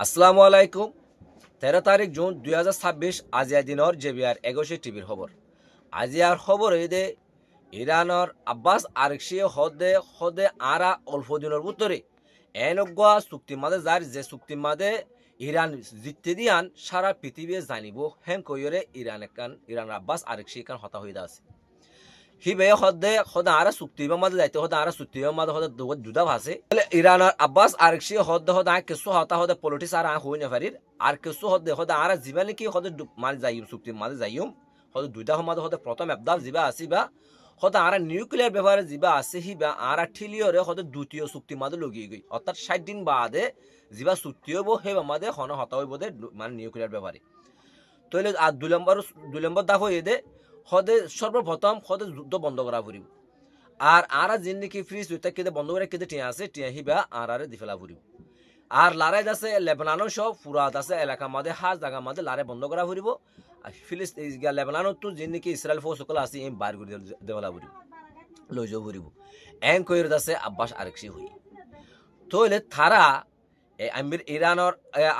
আসসালামু আলাইকুম। 13 জুন 2026 আজিয়া দিনৰ জেবিআর 21 টিভিৰ খবৰ। আজিয়াৰ খবৰ দে ইৰাণৰ আব্বাস আৰকশি হদে আরা অল্প দিনের ভিতরে এনেকুৱা চুক্তি মাঝে যার যে চুক্তি মাঝে ইরান জিততে দিয়ান সারা পৃথিবী জানিব হেম কইরে ইরান আব্বাস আরকশি কান হতা হয়ে আছে হিবে হদে আরা চুক্তি মাঝে যাইতে হদে আরা চুক্তি মাঝে হদে দুদা ভাসে ইরানের আব্বাস আরকশি হদে কিছু হতা হদে পলিটিক্স আর হই না পারির আর কিছু হদে আরা জীবনে কি হদে মানে যাইম চুক্তির মাঝে যাইম হদে দুইটা মাঝে হদে প্রথম এবদাল যা আসিবা হদে আরা নিউক্লিয়ার ব্যবহারে যা আছে হিবা আরা ঠিলিয়রে হদে দ্বিতীয় চুক্তি মাঝে লগিয়ে গই অর্থাৎ 60 দিন বাদে যা চুক্তি হবো হেবা মাঝে হন হতা হইব দে মানে নিউক্লিয়ার ব্যবহারে তইলে আর দুই নম্বর দাফ হয়ে দে হদে সর্বপ্রথম হদে যুদ্ধ বন্ধ করা ফুরিব আর আরা জিন্দিকি ফ্রিজ হইতা কেদে বন্ধ করে কেদে টিয়া আছে টিয়া হিবা আরে দিফেলা ফুরিব আর লারাই আছে লেবাননও সব ফুরাত আছে এলাকা মাঝে হাজ জায়গা মাঝে লারে বন্ধ করা ফুরিব আর লেবাননত তো জিন্দিকি ইসরায়েল ফোর্স সকল আছে এই বার করে দেওয়া ফুরিব লই যাও ফুরিব এন কইর আছে আব্বাস আরকশি হই তইলে তারা ইরানের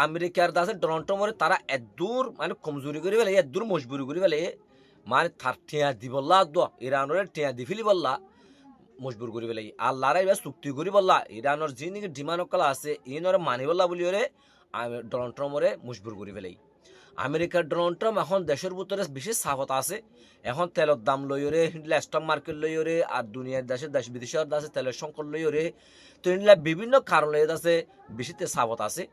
আমেরিকার দাসে ডোনাল্ড ট্রাম্পের তারা এদূর মানে কমজোরি করে ফেলে এদূর মজবুরি করে ফেলে মানে তার টিয়া দিবল্লা ইরানের টিয়া দি ফেলি বললা মজবুর করে ফেলে আল্লাহরা এবার চুক্তি করি বললা ইরানের যে নাকি ডিমান্ড কলা আছে ইনরে মানি বললা বলি ওরে ডোনাল্ড ট্রাম্পরে মজবুর করে ফেলে আমেরিকার ডোনাল্ড ট্রাম্প এখন দেশের ভিতরে বেশি সাফত আছে এখন তেলের দাম লইরে স্টক মার্কেট লইরে আর দুনিয়ার দেশ বিদেশের দেশে তেলের সংকট লইরে তো এগুলা বিভিন্ন কারণ লইয়া আছে বেশিতে সাফত আছে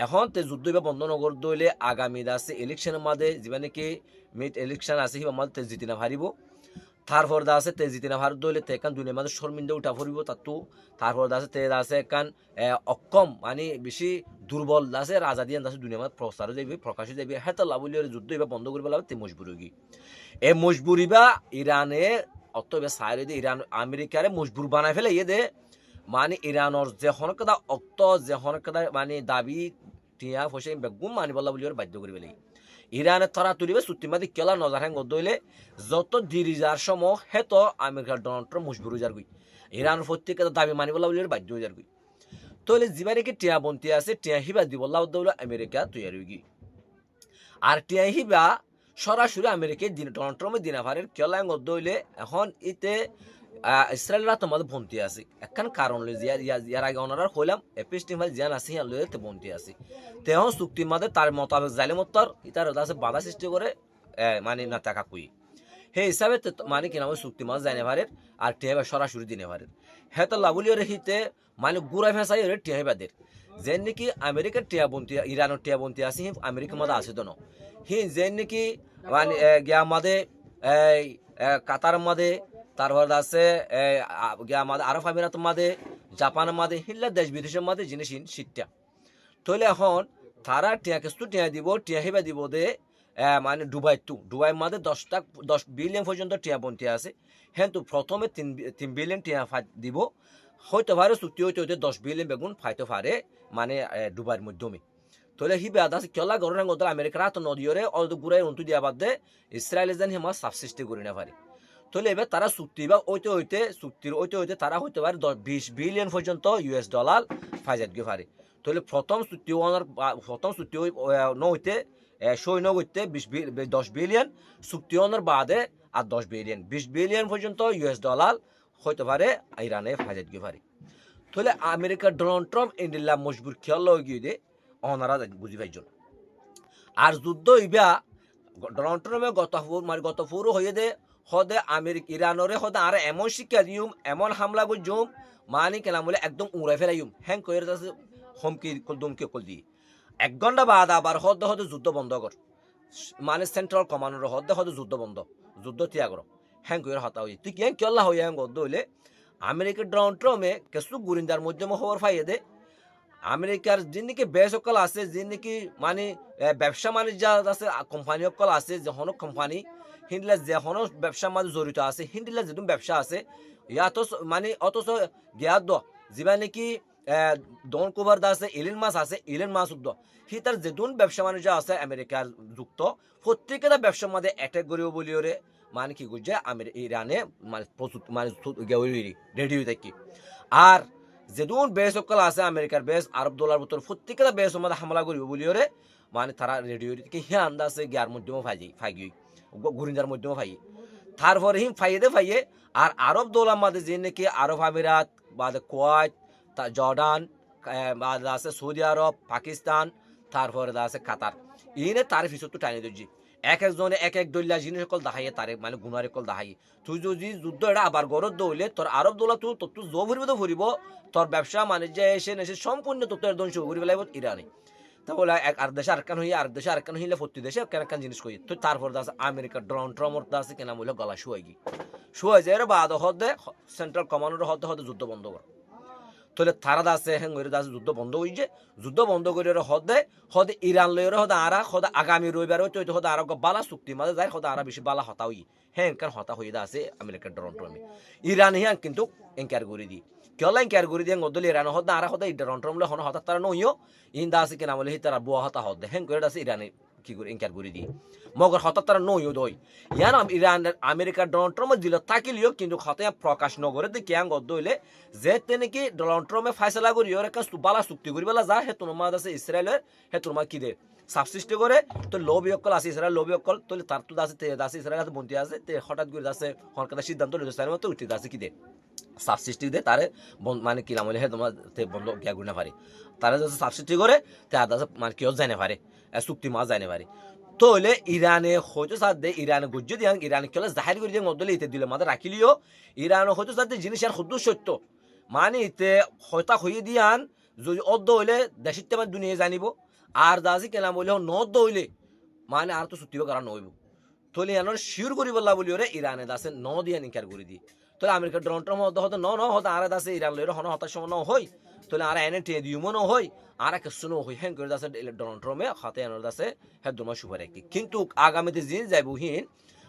এখন তে যুদ্ধ বন্ধ নগর দইলে আগামী আছে ইলেকশনের মাঝে যেবা নাকি মিড ইলেকশন আছে হিবা মাঝে তে জিতি না পারিব তারপর আছে তে জিতি না ভারত দইলে তে একান দুনিয়ার মাঝে শর্মিন্দা উঠা পড়িব তাতো তারপর আছে তে আছে একান অক্ষম মানে বেশি দুর্বল আছে রাজা দিয়ে আছে দুনিয়ার মাঝে প্রচার যাইবে প্রকাশ যাইবে হেতা লাভলি যুদ্ধ এবার বন্ধ করবে লাগবে তে মজবুর হই এ মজবুরি বা ইরানে অত এবার সাইরে দিয়ে ইরান আমেরিকারে মজবুর বানায় ফেলে ইয়ে দে মানে ইরানের যে হনকদা অক্ত যে হনকদা মানে দাবি টিয়া ফসে বেগুম মানি বলা বলি বাধ্য করে ফেলে ইরানের তারা তুলিবে চুক্তি মাদি কেলা নজর হ্যাং দইলে যত দেরি যার সময় হেত আমেরিকার ডোনাল্ড ট্রাম্প মজবুর হয়ে যার গই ইরান প্রত্যেকটা দাবি মানি বলা বলি বাধ্য হয়ে যার গই তইলে যিবারে কি টিয়া বন্তি আছে টিয়া হিবা দিব বলা দৌলা আমেরিকা তৈরি হয়ে গই আর টিয়া হিবা সরাসরি আমেরিকায় ডোনাল্ড ট্রাম্পের দিনাভারের কেলা দইলে এখন ইতে ইসরায়েলরা তোমাদের বন্তি আছে একখান কারণ লই ইয়ার আগে ওনারা হইলাম এপিস্টিমাল জিয়ান আছে হিয়ান লইতে বন্তি আছে তেও চুক্তি মাঝে তার মোতাবেক জালে মত্তর ইতার আছে বাধা সৃষ্টি করে মানে না টাকা কুই সেই হিসাবে মানে কিনা চুক্তি মাঝে জানে ভারের আর টিয়াবা সরাসরি দিনে ভারের হেতা লাভুলি হিতে মানে গুড়া ফেঁসাই টিয়াবাদের যে নাকি আমেরিকার টিয়াবন্তি ইরানের টিয়াবন্তি আছে আমেরিকার মাঝে আছে তো হি যে নাকি মানে গিয়া মাঝে কাতার মাঝে তারপর আছে আমাদের আরব আমিরাতের মাঝে জাপানের মাঝে হিল্লা দেশ বিদেশের মাঝে জিনিস শীতটা তইলে এখন তারা টিয়া কিছু টিয়া দিব টিয়া হিবা দিব দে মানে ডুবাই মাঝে 10 বিলিয়ন পর্যন্ত টিয়া বন্তি আছে হ্যাঁ তো প্রথমে 3 বিলিয়ন টিয়া দিব হয়তো পারে চুক্তি হইতে 10 বিলিয়ন বেগুন ফাইতে পারে মানে ডুবাইয়ের মাধ্যমে তইলে হিবা আছে কেলা গরম আমেরিকার হাত নদীরে অত গুড়াই অন্তু দিয়া বাদ দে ইসরায়েল যেন হিমা সাবসিস্টি করে না পারে তাহলে এবার তারা চুক্তি বা চুক্তির তারা হইতে পারে 20 বিলিয়ন পর্যন্ত US ডলার ফাইজাত গিয়ে পারে তাহলে প্রথম চুক্তি হইতে সৈন্য হইতে 10 বিলিয়ন চুক্তি বাদে আর 10 বিলিয়ন 20 বিলিয়ন পর্যন্ত US ডলার হইতে পারে ইরানে ফাইজাত গিয়ে পারে তাহলে আমেরিকার ডোনাল্ড ট্রাম্প ইন্ডিয়া মজবুর খেয়াল গিয়ে দে ওনারা বুঝি পাইজন আর যুদ্ধ ইবা ডোনাল্ড ট্রাম্পে গত পুরো হয়ে দে হদে ইরানরে হদে আর এমন শিক্ষা দিউম এমন হামলা করজুম মানে কেনা বলে একদম উড়াই ফেলাইম হ্যাং করে হুমকি দুমকি কল দিয়ে 1 ঘন্টা বাদ আবার হদে যুদ্ধ বন্ধ কর মানে সেন্ট্রাল কমান্ডার হদে যুদ্ধ বন্ধ যুদ্ধ ত্যাগ কর হ্যাং করে হতা হই তুই কেন কেলা হই হ্যাং গদ হইলে আমেরিকার ডোনাল্ড ট্রাম্পে কিছু গুরিন্দার মাধ্যমে খবর পাইয়ে দে আমেরিকার যিনিকি বেসকল আছে যিনিকি মানে ব্যবসা বাণিজ্য আছে কোম্পানি সকল আছে যখন কোম্পানি হিন্দিলা যেখনো ব্যবসার মাঝে জড়িত আছে হিন্দিলা যেদুন ব্যবসা আছে ইয়াত মানে অথচ জ্ঞাত যা নাকি ডন কুভার আছে ইলেন মাস উদ্দ সি তার যেদুন ব্যবসা বাণিজ্য আছে আমেরিকার যুক্ত প্রত্যেকটা ব্যবসার মাঝে অ্যাটাক করিব বলিওরে মানে কি করছে ইরানে মানে প্রস্তুত মানে রেডি হয়ে থাকি আর যেদুন বেস সকল আছে আমেরিকার বেস আরব দোলার ভিতর প্রত্যেকটা বেস মধ্যে হামলা করিব বলিওরে মানে তারা রেডিও থেকে হি আন্দা আছে গিয়ার মধ্যেও ফাইগি ঘুরিঞ্জার মধ্যেও ফাই তারপরে হিম ফাইয়ে ফাইয়ে আর আরব দোলার মাঝে যে নাকি আরব আমিরাত বা কোয়াইত জর্ডান বাদ আছে সৌদি আরব পাকিস্তান তারপরে আছে কাতার ইনে তার পিছত তো টানি দিচ্ছি এক একজনে এক এক দলিয়া জিনিস সকল দেখাইয়ে তারে মানে গুণার সকল দেখাই তুই যদি যুদ্ধ এটা আবার গরত দৌলে তোর আরব দৌলা তুই তোর জো ফুরিব তো ফুরিব তোর ব্যবসা বাণিজ্য এসে এসে সম্পূর্ণ তোর ধ্বংস ঘুরি পেলাইব ইরানে তাহলে এক আর দেশে আরেকখান হইয়া আরেক দেশে আরেকখান হইলে প্রতি দেশে একখান জিনিস কই তো তারপর আছে আমেরিকা ডোনাল্ড ট্রাম্পর আছে কেনা মূল্য গলা শুয়াই গি শুয়াই যায় বাদ হদে সেন্ট্রাল কমান্ডার হদে হদে যুদ্ধ বন্ধ কর তাহলে তারা আছে হেঙ্গরে আছে যুদ্ধ বন্ধ হইছে যুদ্ধ বন্ধ করে হদে হদে ইরান লয়ের হদে আরা হদে আগামী রবিবার হইতে হইতে হদে আরো বালা চুক্তি মাঝে যায় হদে আরা বেশি বালা হতা হই হ্যাঁ কারণ হতা হয়ে আছে আমেরিকার ডোনাল্ড ট্রাম্প ইরান হিয়াং কিন্তু এনকার করে দি কেলা এনকার করে দিয়ে গদল ইরান হদে আরা হদে ডোনাল্ড ট্রাম্প হন হতা তারা নইও ইন্দা আছে কেনা বলে তারা বুয়া হতা হদে হেং করে আছে ইরানে কি করে এনকার করে দি মগর হতা তারা নইও দই ইয়ান ইরান আমেরিকার ডোনাল্ড ট্রাম্প দিল তাকিলিও কিন্তু হতে প্রকাশ নগরে দি কিয়াং গদ হইলে যে নাকি ডোনাল্ড ট্রাম্পে ফাইসলা করি ওর একটা বালা চুক্তি করি বেলা যা হে তোমার আছে ইসরায়েলের হে তোমার কি দে সাবসৃষ্টি করে তো লোভী অকল আছে ইসরায়েল লোভী অকল তো তার তো আছে ইসরায়েল আছে বন্তি আছে তে হঠাৎ করে আছে হরকাতা সিদ্ধান্ত নিতে চাই মতো উঠতে আছে কি দে সাবসৃষ্টি দে তারে মানে কি নাম হলে হে তোমার বন্ধ গিয়া গুণা পারে তারা যদি সাবসৃষ্টি করে তে আদা মানে কেউ যায় না পারে চুক্তি মাছ যায় না পারে তো হলে ইরানে হয়তো সাথ দে ইরানে গুজ্জে দিয়াং ইরানে কেলে জাহির করে দিয়ে মদলে ইতে দিলে মাঝে রাখিলিও ইরানে হয়তো সাথে জিনিস আর খুদ্দু সত্য মানে ইতে হয়তা হইয়ে দিয়ান যদি অর্ধ হইলে দেশের তেমন দুনিয়া জানিব আর দাজি কেনা বলে নদ হইলে মানে আর তো চুক্তিব কারণ নইব তাহলে এনার শিওর করি বললা বলি ওরে ইরানে দাসে ন দিয়া নিকার করে দি তাহলে আমেরিকার ডোনাল্ড ট্রাম্প হতে ন হতে আর দাসে ইরান লইরে হন হতার সময় ন হই তাহলে আর এনে টিয়ে দিও ন হই আর কিছু ন হই হ্যাঁ করে দাসে ডোনাল্ড ট্রাম্পে হাতে এনার দাসে হ্যাঁ তোমার সুপার একটি কিন্তু আগামীতে জিন যাইবহীন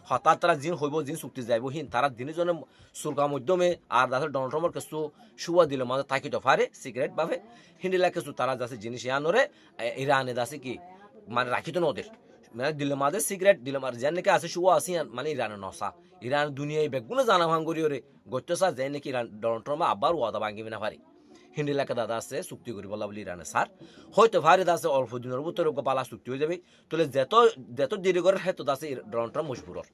হঠাৎ তারা জিন হইব জিন চুক্তি যাইবহীন তারা দিনের জন্য সুরকা মাধ্যমে আর দাসে ডোনাল্ড ট্রাম্পের কিছু সুয়া দিল মাঝে থাকিত পারে সিগারেট ভাবে হিন্দিলা কিছু তারা যাচ্ছে জিনিস আনরে ইরানে দাসে কি মানে রাখিত নদের মানে দিলে মাঝে সিগারেট দিলে মাঝে যেন নাকি আছে শুয়া আসি মানে ইরানে নসা ইরান দুনিয়ায় বেগুনে জানা ভাঙ করি ওরে গত্যসা যে নাকি ইরান ডোনাল্ড ট্রাম্প আবার ওয়াদা ভাঙিবি না পারে হিন্দি এলাকা দাদা আছে চুক্তি করি বলা বলি ইরানে স্যার হয়তো ভারে আছে অল্প দিনের ভিতরে পালা চুক্তি হয়ে যাবে তাহলে যেত দেরি করে হেতো আছে ডোনাল্ড ট্রাম্প মজবুরর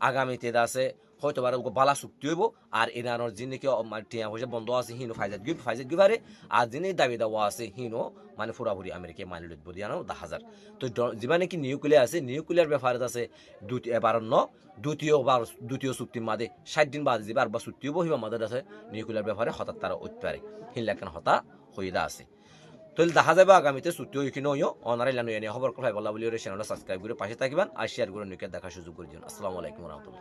আগামীতে আছে হয়তো বার বালা চুক্তি হইব আর ইরানের যিনি কি টিয়া পয়সা বন্ধ আছে হিনো ফাইজাত গিবারে আর যিনি দাবি দেওয়া আছে হিনো মানে পুরাপুরি আমেরিকায় মানি লইব দিয়ানো 10,000 তো যিমানে কি নিউক্লিয়ার আছে নিউক্লিয়ার ব্যাপারে আছে দ্বিতীয় চুক্তির মাঝে 60 দিন বাদে যাবে আর বা চুক্তি হইব হিবা মাঝে আছে নিউক্লিয়ার ব্যাপারে হঠাৎ তারা উঠতে পারে হিনলাখান হতা হইদা আছে তাহলে দেখা যাবে আগামীতে চুক্তি হইকিনো হইও অনারাই লানো এনে খবর কথা বলা বলি চ্যানেলটা সাবস্ক্রাইব করে পাশে থাকবেন আর শেয়ার করে নিকে দেখার সুযোগ করে দিন আসসালামু আলাইকুম রহমতুল্লাহ।